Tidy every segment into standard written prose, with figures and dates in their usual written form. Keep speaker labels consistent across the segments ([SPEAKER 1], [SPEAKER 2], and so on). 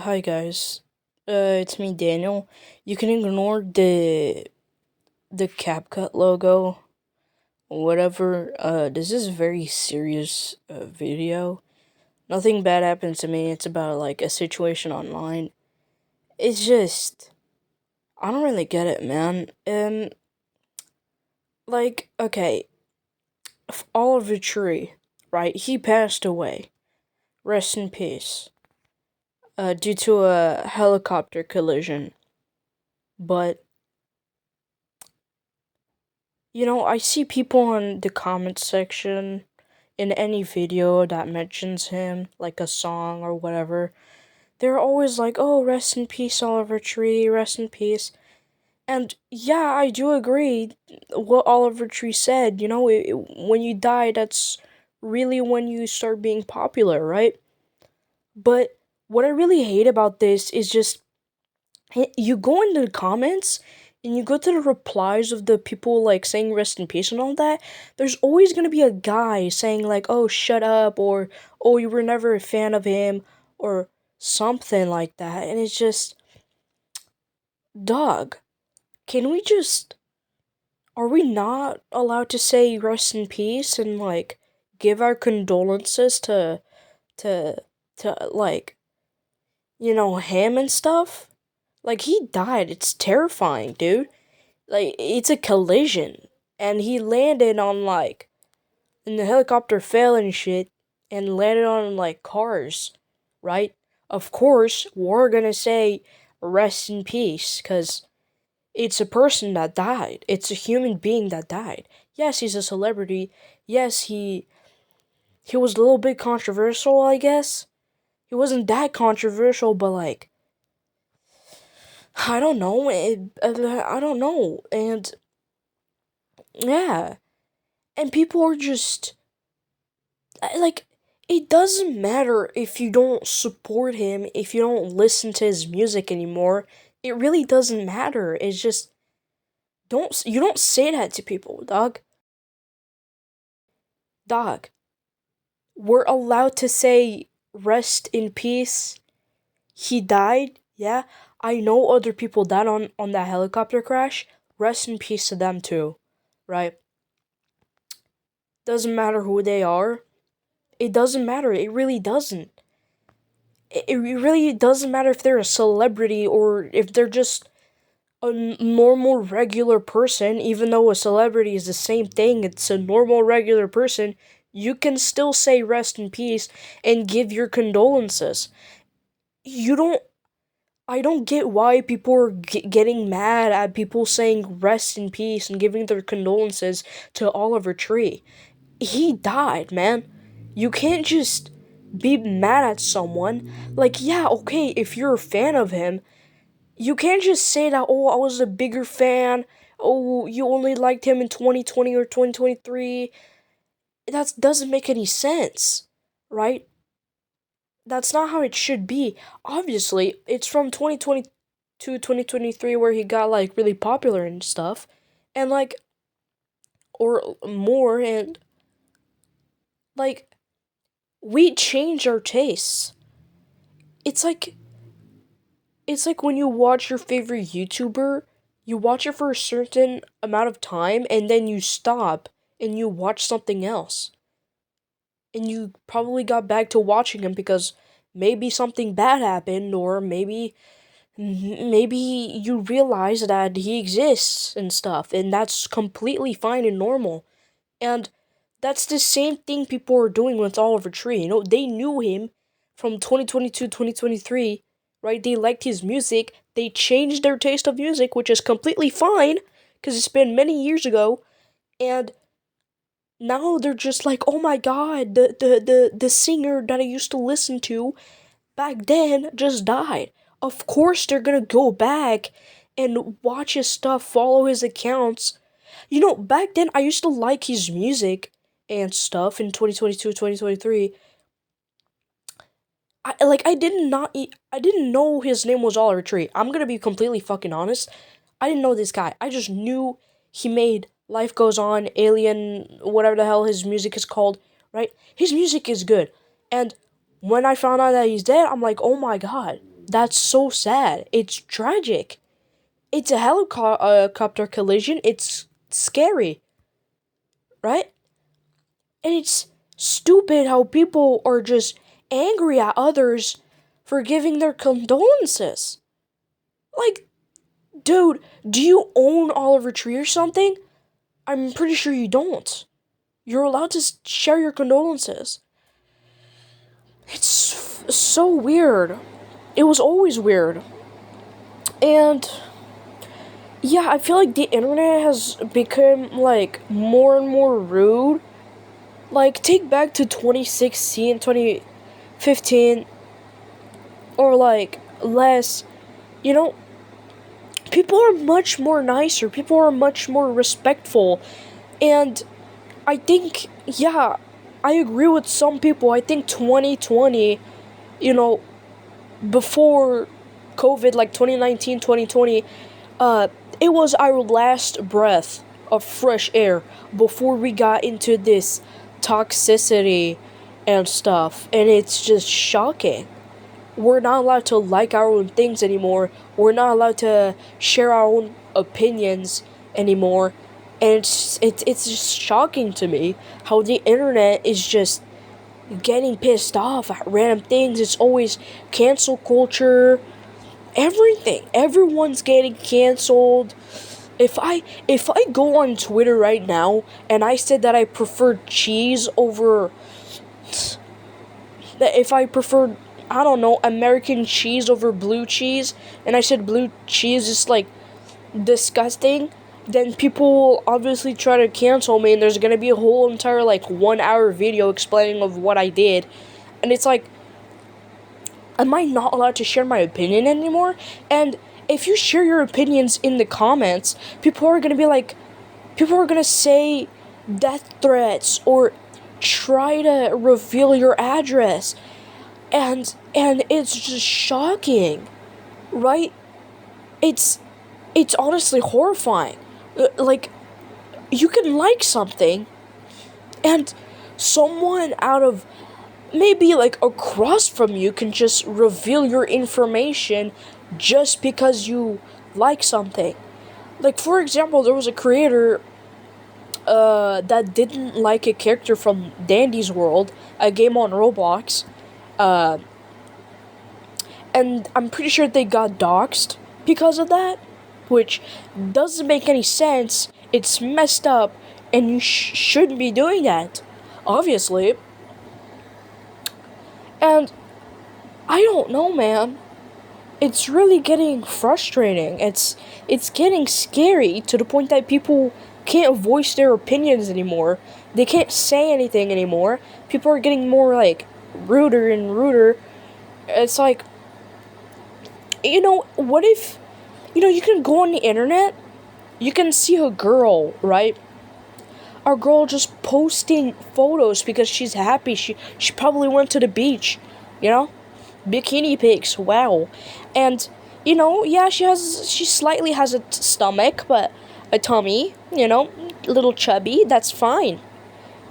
[SPEAKER 1] Hi guys. It's me, Daniel. You can ignore the CapCut logo, whatever. This is a very serious video. Nothing bad happens to me. It's about like a situation online. It's just I don't really get it, man. Okay, Oliver Tree, right? He passed away. Rest in peace. Due to a helicopter collision. But I see people in the comments section in any video that mentions him, like a song or whatever. They're always like, oh, rest in peace, Oliver Tree, rest in peace. And yeah, I do agree what Oliver Tree said. When you die, that's really when you start being popular, right? But what I really hate about this is just you go into the comments and you go to the replies of the people like saying rest in peace and all that. There's always gonna be a guy saying like, oh, shut up, or oh, you were never a fan of him, or something like that. And it's just, dog, can we just, are we not allowed to say rest in peace and like give our condolences to like, him and stuff? Like, he died. It's terrifying, dude. Like, it's a collision, and he landed on like, and the helicopter fell and shit, and landed on like cars, right? Of course, we're gonna say rest in peace, cause it's a person that died. It's a human being that died. Yes, he's a celebrity. Yes, he was a little bit controversial, I guess. He wasn't that controversial, but like, I don't know. I don't know, and yeah. And people are just like, it doesn't matter if you don't support him, if you don't listen to his music anymore. It really doesn't matter. It's just you don't say that to people, dog. Dog, we're allowed to say rest in peace. He died. Yeah, I know other people died on that helicopter crash. Rest in peace to them too, right? Doesn't matter who they are. It doesn't matter. It really doesn't. It really doesn't matter if they're a celebrity or if they're just a normal regular person. Even though a celebrity is the same thing, it's a normal regular person. You can still say rest in peace and give your condolences. You don't I don't get why people are getting mad at people saying rest in peace and giving their condolences to Oliver Tree. He died, man. You can't just be mad at someone. Like, yeah, okay, if you're a fan of him, you can't just say that, oh, I was a bigger fan. Oh, you only liked him in 2020 or 2023. That doesn't make any sense, right? That's not how it should be. Obviously, it's from 2020 to 2023 where he got like really popular and stuff. And like, or more, and like, we change our tastes. It's like it's like when you watch your favorite YouTuber, you watch it for a certain amount of time and then you stop and you watch something else. And you probably got back to watching him because maybe something bad happened, or maybe you realize that he exists and stuff, and that's completely fine and normal. And that's the same thing people are doing with Oliver Tree. They knew him from 2022, 2023, right? They liked his music. They changed their taste of music, which is completely fine because it's been many years ago. And now they're just like, oh my god, the singer that I used to listen to back then just died. Of course they're gonna go back and watch his stuff, follow his accounts. Back then I used to like his music and stuff in 2022, 2023. I didn't know his name was Oliver Tree. I'm gonna be completely fucking honest. I didn't know this guy. I just knew he made Life Goes On, Alien, whatever the hell his music is called, right? His music is good. And when I found out that he's dead, I'm like, oh my god. That's so sad. It's tragic. It's a helicopter collision. It's scary, right? And it's stupid how people are just angry at others for giving their condolences. Like, dude, do you own Oliver Tree or something? I'm pretty sure you don't. You're allowed to share your condolences. It's so weird. It was always weird. And yeah, I feel like the internet has become like more and more rude. Like, take back to 2016, 2015, or like less. You know, people are much more nicer. People are much more respectful. And I think, yeah, I agree with some people. I think 2020, you know, before COVID, like 2019, 2020, uh, it was our last breath of fresh air before we got into this toxicity and stuff. And it's just shocking. We're not allowed to like our own things anymore. We're not allowed to share our own opinions anymore. And it's just shocking to me how the internet is just getting pissed off at random things. It's always cancel culture. Everything. Everyone's getting canceled. If I go on Twitter right now and I said that I preferred cheese over that if I preferred, I don't know, American cheese over blue cheese, and I said blue cheese is like disgusting, then people will obviously try to cancel me, and there's gonna be a whole entire like 1 hour video explaining of what I did. And it's like, am I not allowed to share my opinion anymore? And if you share your opinions in the comments, people are gonna say death threats or try to reveal your address. And it's just shocking, right? It's it's honestly horrifying. Like, you can like something, and someone out of maybe like across from you can just reveal your information just because you like something. Like, for example, there was a creator that didn't like a character from Dandy's World, a game on Roblox, uh, and I'm pretty sure they got doxxed because of that, which doesn't make any sense. It's messed up, and you shouldn't be doing that, obviously. And I don't know, man. It's really getting frustrating. It's getting scary to the point that people can't voice their opinions anymore. They can't say anything anymore. People are getting more like ruder and ruder. It's like, what if, you can go on the internet, you can see a girl, right? A girl just posting photos because she's happy. She probably went to the beach, you know? Bikini pics, wow. And, yeah, she slightly has a stomach, but a tummy, a little chubby, that's fine.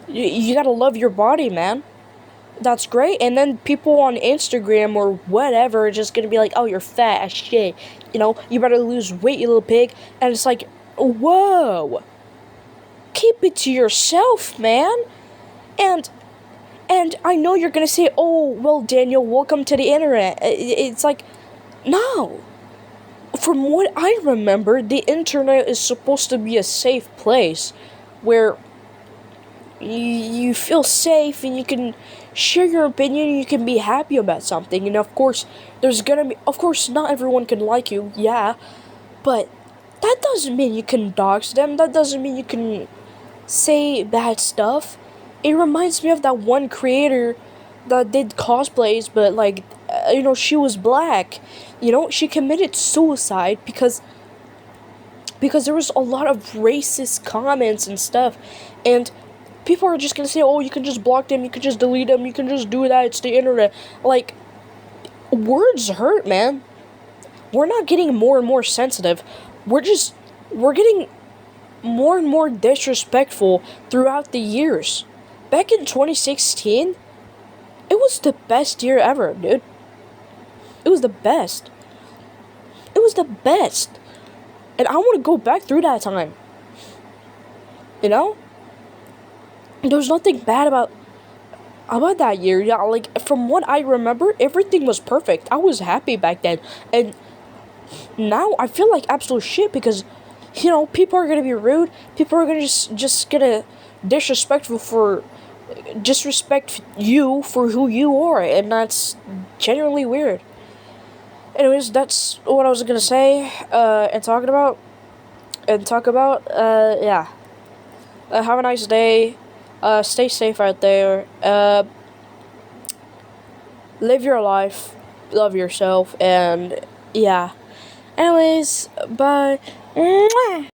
[SPEAKER 1] You gotta love your body, man. That's great. And then people on Instagram or whatever are just gonna be like, oh, you're fat as shit. You better lose weight, you little pig. And it's like, whoa. Keep it to yourself, man. And I know you're gonna say, oh, well, Daniel, welcome to the internet. It's like, no. From what I remember, the internet is supposed to be a safe place where you feel safe and you can share your opinion and you can be happy about something. And of course, not everyone can like you, yeah, but that doesn't mean you can dox them. That doesn't mean you can say bad stuff. It reminds me of that one creator that did cosplays, but like, she was black. She committed suicide because there was a lot of racist comments and stuff, and people are just gonna say, oh, you can just block them, you can just delete them, you can just do that, it's the internet. Like, words hurt, man. We're not getting more and more sensitive. We're getting more and more disrespectful throughout the years. Back in 2016, it was the best year ever, dude. It was the best. It was the best. And I want to go back through that time. You know? There's nothing bad about that year. Yeah, like from what I remember, everything was perfect. I was happy back then. And now I feel like absolute shit because people are gonna be rude. People are gonna just gonna disrespect you for who you are, and that's genuinely weird. Anyways, that's what I was gonna say. Yeah. Have a nice day. Stay safe out there. Live your life. Love yourself, and yeah. Anyways, bye. Mwah!